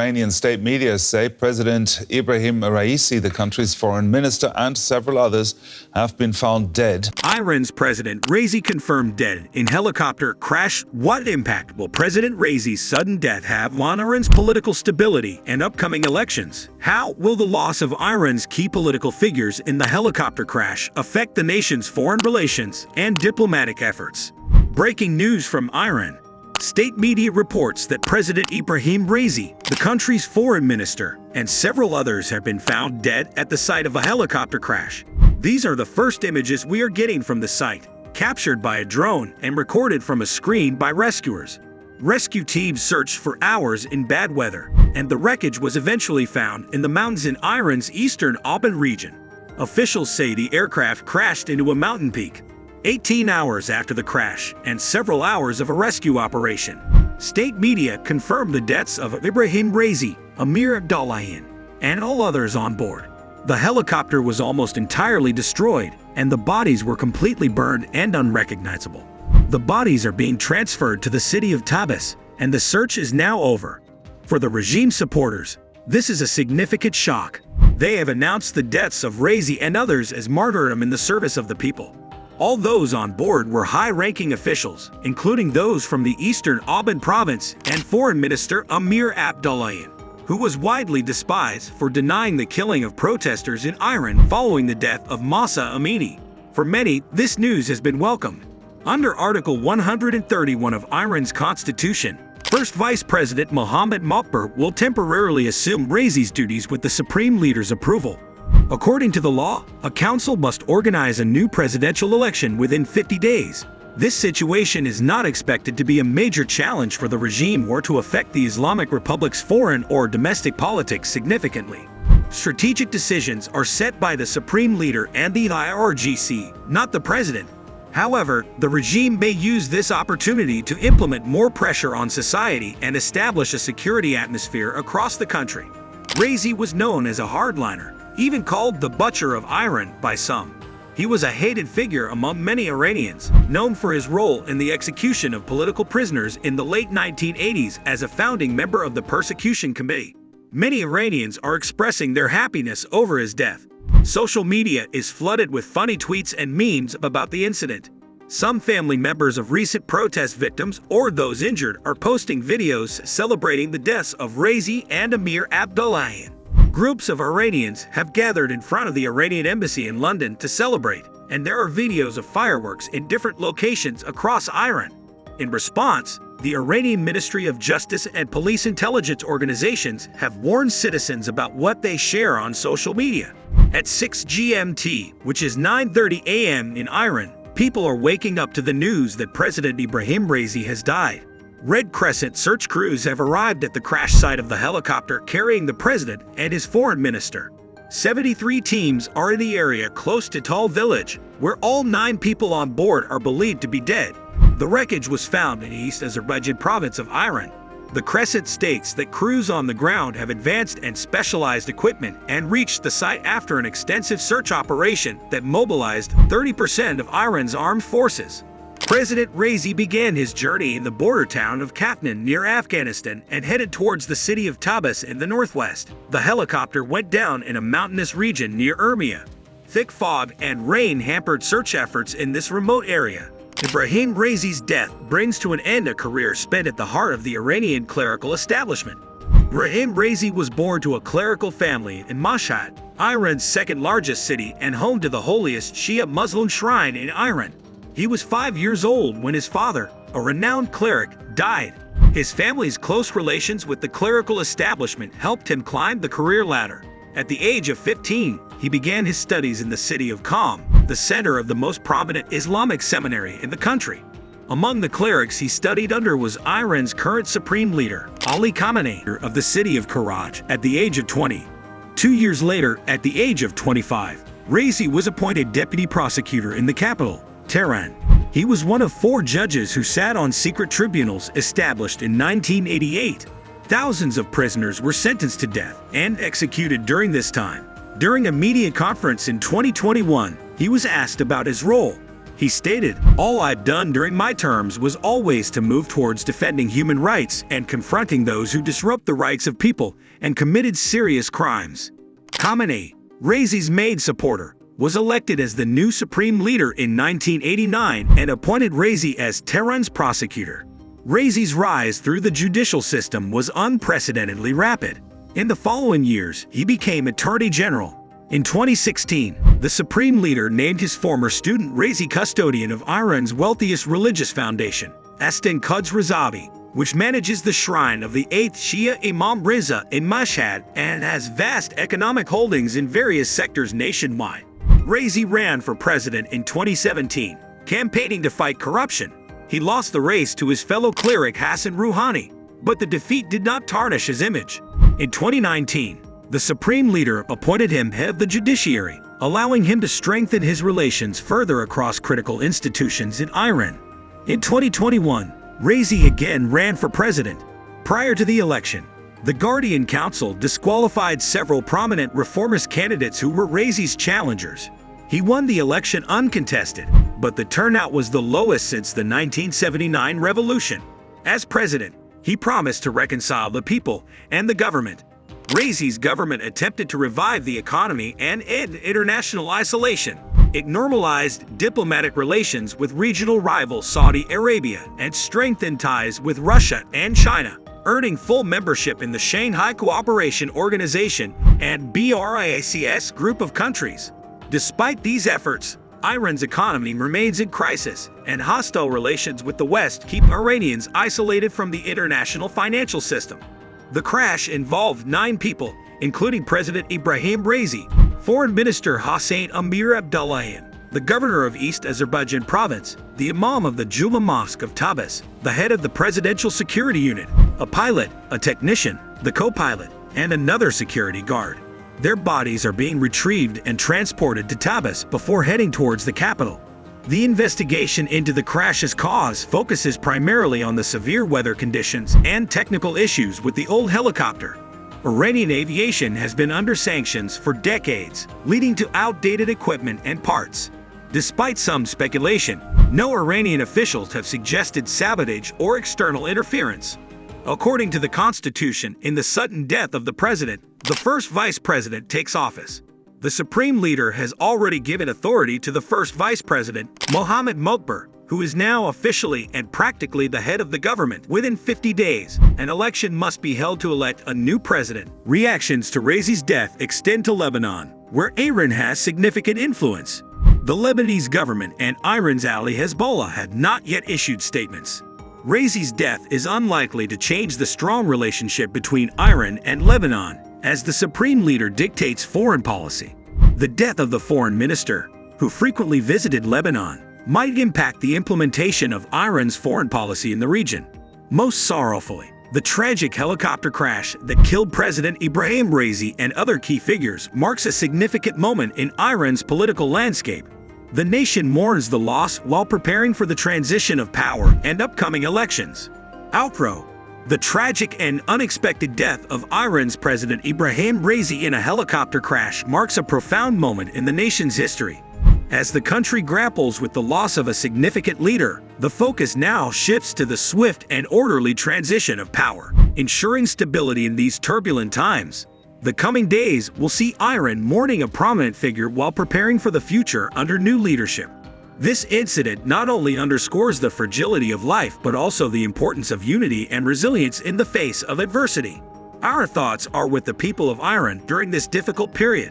Iranian state media say President Ibrahim Raisi, the country's foreign minister, and several others have been found dead. Iran's President Raisi confirmed dead in helicopter crash. What impact will President Raisi's sudden death have on Iran's political stability and upcoming elections? How will the loss of Iran's key political figures in the helicopter crash affect the nation's foreign relations and diplomatic efforts? Breaking news from Iran. State media reports that President Ibrahim Raisi, the country's foreign minister, and several others have been found dead at the site of a helicopter crash. These are the first images we are getting from the site, captured by a drone and recorded from a screen by rescuers. Rescue teams searched for hours in bad weather, and the wreckage was eventually found in the mountains in Iran's eastern Aban region. Officials say the aircraft crashed into a mountain peak 18 hours after the crash and several hours of a rescue operation. State media confirmed the deaths of Ibrahim Raisi, Amir Abdullahian, and all others on board. The helicopter was almost entirely destroyed, and the bodies were completely burned and unrecognizable. The bodies are being transferred to the city of Tabriz, and the search is now over. For the regime supporters, this is a significant shock. They have announced the deaths of Raisi and others as martyrdom in the service of the people. All those on board were high-ranking officials, including those from the eastern Aban province and Foreign Minister Amir Abdullahian, who was widely despised for denying the killing of protesters in Iran following the death of Mahsa Amini. For many, this news has been welcomed. Under Article 131 of Iran's constitution, First Vice President Mohammad Mokbar will temporarily assume Raisi's duties with the Supreme Leader's approval. According to the law, a council must organize a new presidential election within 50 days. This situation is not expected to be a major challenge for the regime or to affect the Islamic Republic's foreign or domestic politics significantly. Strategic decisions are set by the Supreme Leader and the IRGC, not the president. However, the regime may use this opportunity to implement more pressure on society and establish a security atmosphere across the country. Raisi was known as a hardliner, even called the Butcher of Iran by some. He was a hated figure among many Iranians, known for his role in the execution of political prisoners in the late 1980s as a founding member of the Persecution Committee. Many Iranians are expressing their happiness over his death. Social media is flooded with funny tweets and memes about the incident. Some family members of recent protest victims or those injured are posting videos celebrating the deaths of Raisi and Amir Abdullahian. Groups of Iranians have gathered in front of the Iranian embassy in London to celebrate, and there are videos of fireworks in different locations across Iran. In response, the Iranian Ministry of Justice and police intelligence organizations have warned citizens about what they share on social media. At 6 GMT, which is 9:30 a.m. in Iran, people are waking up to the news that President Ibrahim Raisi has died. Red Crescent search crews have arrived at the crash site of the helicopter carrying the president and his foreign minister. 73 teams are in the area close to Tal village, where all 9 people on board are believed to be dead. The wreckage was found in East Azerbaijan province of Iran. The Crescent states that crews on the ground have advanced and specialized equipment and reached the site after an extensive search operation that mobilized 30% of Iran's armed forces. President Raisi began his journey in the border town of Kafnan near Afghanistan and headed towards the city of Tabriz in the northwest. The helicopter went down in a mountainous region near Urmia. Thick fog and rain hampered search efforts in this remote area. Ibrahim Raisi's death brings to an end a career spent at the heart of the Iranian clerical establishment. Ibrahim Raisi was born to a clerical family in Mashhad, Iran's second-largest city and home to the holiest Shia Muslim shrine in Iran. He was 5 years old when his father, a renowned cleric, died. His family's close relations with the clerical establishment helped him climb the career ladder. At the age of 15, he began his studies in the city of Qom, the center of the most prominent Islamic seminary in the country. Among the clerics he studied under was Iran's current supreme leader, Ali Khamenei, of the city of Karaj, at the age of 20. 2 years later, at the age of 25, Raisi was appointed deputy prosecutor in the capital, Tehran. He was one of 4 judges who sat on secret tribunals established in 1988. Thousands of prisoners were sentenced to death and executed during this time. During a media conference in 2021, he was asked about his role. He stated, "All I've done during my terms was always to move towards defending human rights and confronting those who disrupt the rights of people and committed serious crimes." Khamenei, Raisi's main supporter, was elected as the new supreme leader in 1989 and appointed Raisi as Tehran's prosecutor. Raisi's rise through the judicial system was unprecedentedly rapid. In the following years, he became Attorney General. In 2016, the supreme leader named his former student Raisi custodian of Iran's wealthiest religious foundation, Astin Quds Razavi, which manages the shrine of the 8th Shia Imam Riza in Mashhad and has vast economic holdings in various sectors nationwide. Raisi ran for president in 2017, campaigning to fight corruption. He lost the race to his fellow cleric Hassan Rouhani, but the defeat did not tarnish his image. In 2019, the supreme leader appointed him head of the judiciary, allowing him to strengthen his relations further across critical institutions in Iran. In 2021, Raisi again ran for president. Prior to the election, the Guardian Council disqualified several prominent reformist candidates who were Raisi's challengers. He won the election uncontested, but the turnout was the lowest since the 1979 revolution. As president, he promised to reconcile the people and the government. Raisi's government attempted to revive the economy and end international isolation. It normalized diplomatic relations with regional rival Saudi Arabia and strengthened ties with Russia and China, earning full membership in the Shanghai Cooperation Organization and BRICS group of countries. Despite these efforts, Iran's economy remains in crisis, and hostile relations with the West keep Iranians isolated from the international financial system. The crash involved 9 people, including President Ibrahim Raisi, Foreign Minister Hossein Amir Abdullahian, the governor of East Azerbaijan province, the imam of the Juma Mosque of Tabriz, the head of the Presidential Security Unit, a pilot, a technician, the co-pilot, and another security guard. Their bodies are being retrieved and transported to Tabriz before heading towards the capital. The investigation into the crash's cause focuses primarily on the severe weather conditions and technical issues with the old helicopter. Iranian aviation has been under sanctions for decades, leading to outdated equipment and parts. Despite some speculation, no Iranian officials have suggested sabotage or external interference. According to the constitution, in the sudden death of the president, the first vice president takes office. The supreme leader has already given authority to the first vice president, Mohammad Mokber, who is now officially and practically the head of the government. Within 50 days, an election must be held to elect a new president. Reactions to Raisi's death extend to Lebanon, where Iran has significant influence. The Lebanese government and Iran's ally Hezbollah have not yet issued statements. Raisi's death is unlikely to change the strong relationship between Iran and Lebanon, as the supreme leader dictates foreign policy. The death of the foreign minister, who frequently visited Lebanon, might impact the implementation of Iran's foreign policy in the region. Most sorrowfully, the tragic helicopter crash that killed President Ibrahim Raisi and other key figures marks a significant moment in Iran's political landscape. The nation mourns the loss while preparing for the transition of power and upcoming elections. Outro. The tragic and unexpected death of Iran's President Ibrahim Raisi in a helicopter crash marks a profound moment in the nation's history. As the country grapples with the loss of a significant leader, the focus now shifts to the swift and orderly transition of power, ensuring stability in these turbulent times. The coming days will see Iran mourning a prominent figure while preparing for the future under new leadership. This incident not only underscores the fragility of life but also the importance of unity and resilience in the face of adversity. Our thoughts are with the people of Iran during this difficult period.